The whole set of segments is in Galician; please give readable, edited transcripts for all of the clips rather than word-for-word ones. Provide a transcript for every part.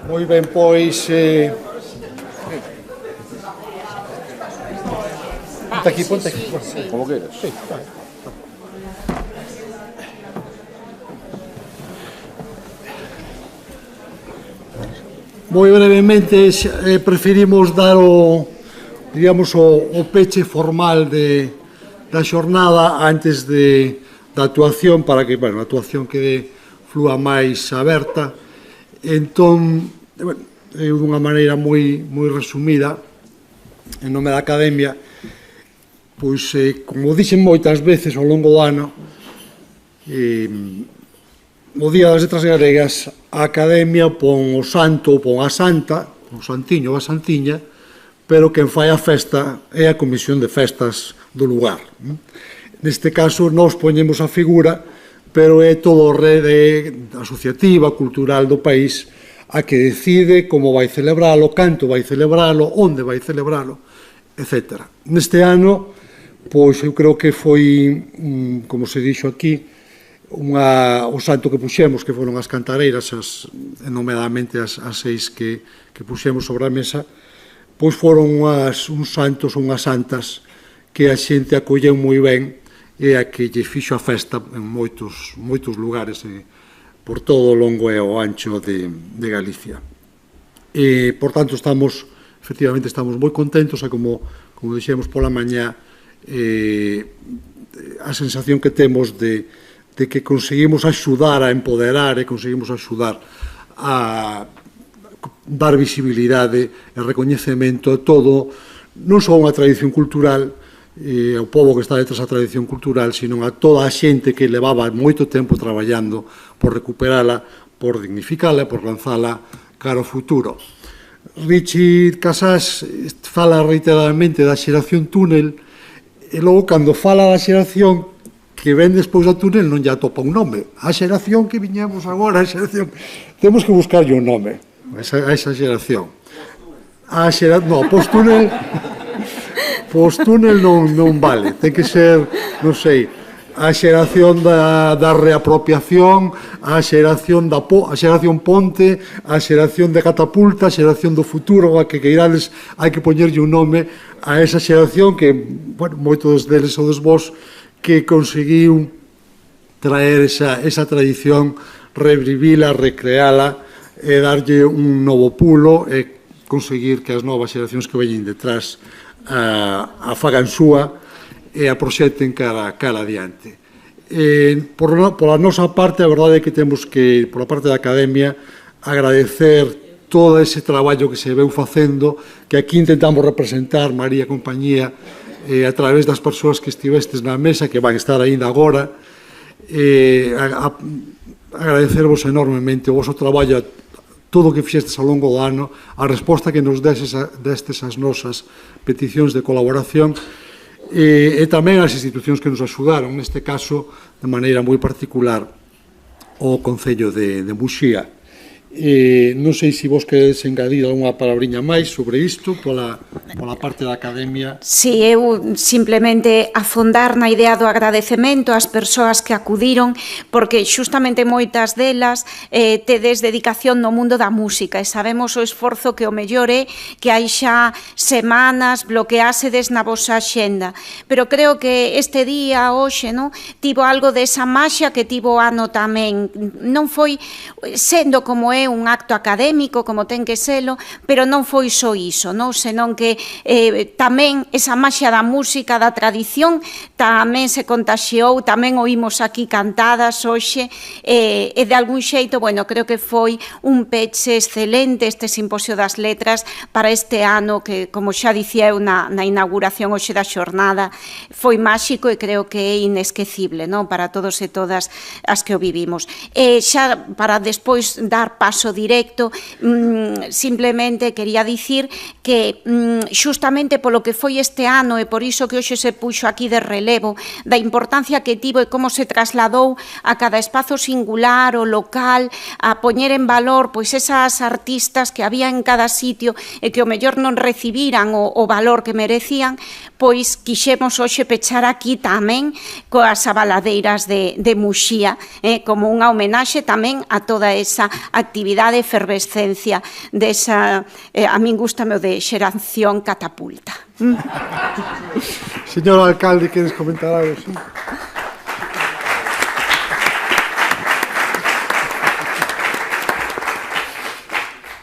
Moi ben, pois... ponte aquí. Como queiras. Sí, vale. Moi brevemente, preferimos dar o peche formal da xornada antes da actuación, para que, a actuación quede flúa máis aberta. Entón, dunha maneira moi resumida, en nome da Academia, pois, como dixen moitas veces ao longo do ano, o Día das Letras Galegas, a Academia pon o santo ou pon a santa, o santiño ou a santiña, pero quen fai a festa é a Comisión de Festas do lugar. Neste caso, nós poñemos a figura, pero é todo a rede asociativa, cultural do país, a que decide como vai celebralo, canto vai celebralo, onde vai celebralo, etc. Neste ano, pois eu creo que foi, como se dixo aquí, o santo que puxemos, que foron as cantareiras, nomeadamente as 6 que puxemos sobre a mesa, pois foron uns santos ou unhas santas que a xente acolleu moi ben e a que lle fixo a festa en moitos lugares por todo o longo e o ancho de Galicia. E, por tanto, efectivamente, estamos moi contentos e, como dixemos pola mañá, a sensación que temos de que conseguimos axudar a empoderar e conseguimos axudar a dar visibilidade e recoñecemento a todo, non só unha tradición cultural, ao pobo que está detrás da tradición cultural, sino a toda a xente que levaba moito tempo traballando por recuperala, por dignificala e por lanzala cara ao futuro. Richie Casas fala reiteradamente da xeración túnel e logo, cando fala da xeración que ven despois da túnel, non lle atopa un nome. A xeración que viñemos agora, temos que buscarlle un nome a esa xeración. Non, post-túnel non vale, ten que ser, non sei, a xeración da reapropiación, a xeración ponte, a xeración de catapulta, a xeración do futuro, a que queirades, hai que poñerlle un nome a esa xeración que, moitos deles sodes vós, que conseguiu traer esa tradición, revivila, recreala e darlle un novo pulo e conseguir que as novas xeracións que veñen detrás a fagan súa e a proxecten cara adiante. Pola nosa parte, a verdade é que temos que, pola parte da Academia, agradecer todo ese traballo que se veu facendo, que aquí intentamos representar, María e compañía, a través das persoas que estivestes na mesa, que van estar aínda agora, agradecervos enormemente o vosso traballo, todo o que fixestes ao longo do ano, a resposta que nos destes as nosas peticións de colaboración, e tamén as institucións que nos axudaron, neste caso, de maneira moi particular, o Concello de Muxía. Non sei se vos queredes engadir algunha palabriña máis sobre isto pola parte da Academia. Si, eu simplemente afondar na idea do agradecemento ás persoas que acudiron, porque xustamente moitas delas tedes dedicación no mundo da música e sabemos o esforzo que o mellor é que hai xa semanas bloqueásedes na vosa xenda, pero creo que este día, hoxe, tivo algo desa maxia que tivo o ano tamén. Non foi sendo como é un acto académico, como ten que selo, pero non foi só iso, senón que tamén esa maxia da música, da tradición, tamén se contaxiou, tamén oímos aquí cantadas hoxe, e de algún xeito, creo que foi un peche excelente este Simposio das Letras para este ano que, como xa dicía eu na inauguración hoxe da xornada, foi máxico e creo que é inesquecible para todos e todas as que o vivimos. E xa para despois dar paso directo, simplemente quería dicir que xustamente polo que foi este ano e por iso que hoxe se puxo aquí de relevo da importancia que tivo e como se trasladou a cada espazo singular o local a poñer en valor esas artistas que había en cada sitio e que o mellor non recibiran o valor que merecían, pois quixemos hoxe pechar aquí tamén coas abaladeiras de Muxía, como unha homenaxe tamén a toda esa actividade creatividade e efervescencia desa, a min gustame o de xeración catapulta. Señor alcalde, queres comentar algo? Sí?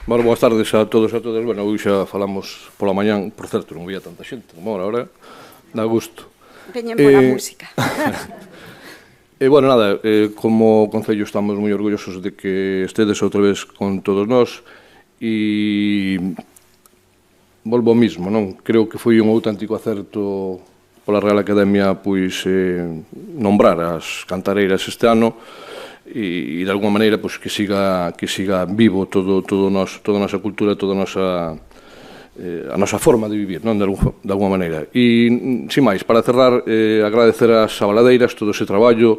Bueno, boas tardes a todos e a todas. Bueno, hoxe xa falamos pola mañán, por certo, non había tanta xente como ahora, dá gusto. Veñen pola música. E, bueno, nada, como Concello estamos moi orgullosos de que estedes outra vez con todos nós e volvo ao mismo, non? Creo que foi un auténtico acerto pola Real Academia pois nombrar as cantareiras este ano e de alguma maneira pois que siga vivo toda a nosa cultura, toda a nosa forma de vivir, non? De alguma maneira. E, sin máis, para cerrar, agradecer ás abaladeiras todo ese traballo,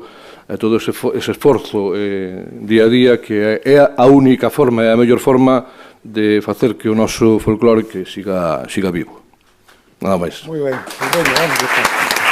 todo ese esforzo día a día, que é a única forma, é a mellor forma de facer que o noso folclore que siga vivo. Nada máis. Moi ben. Vamos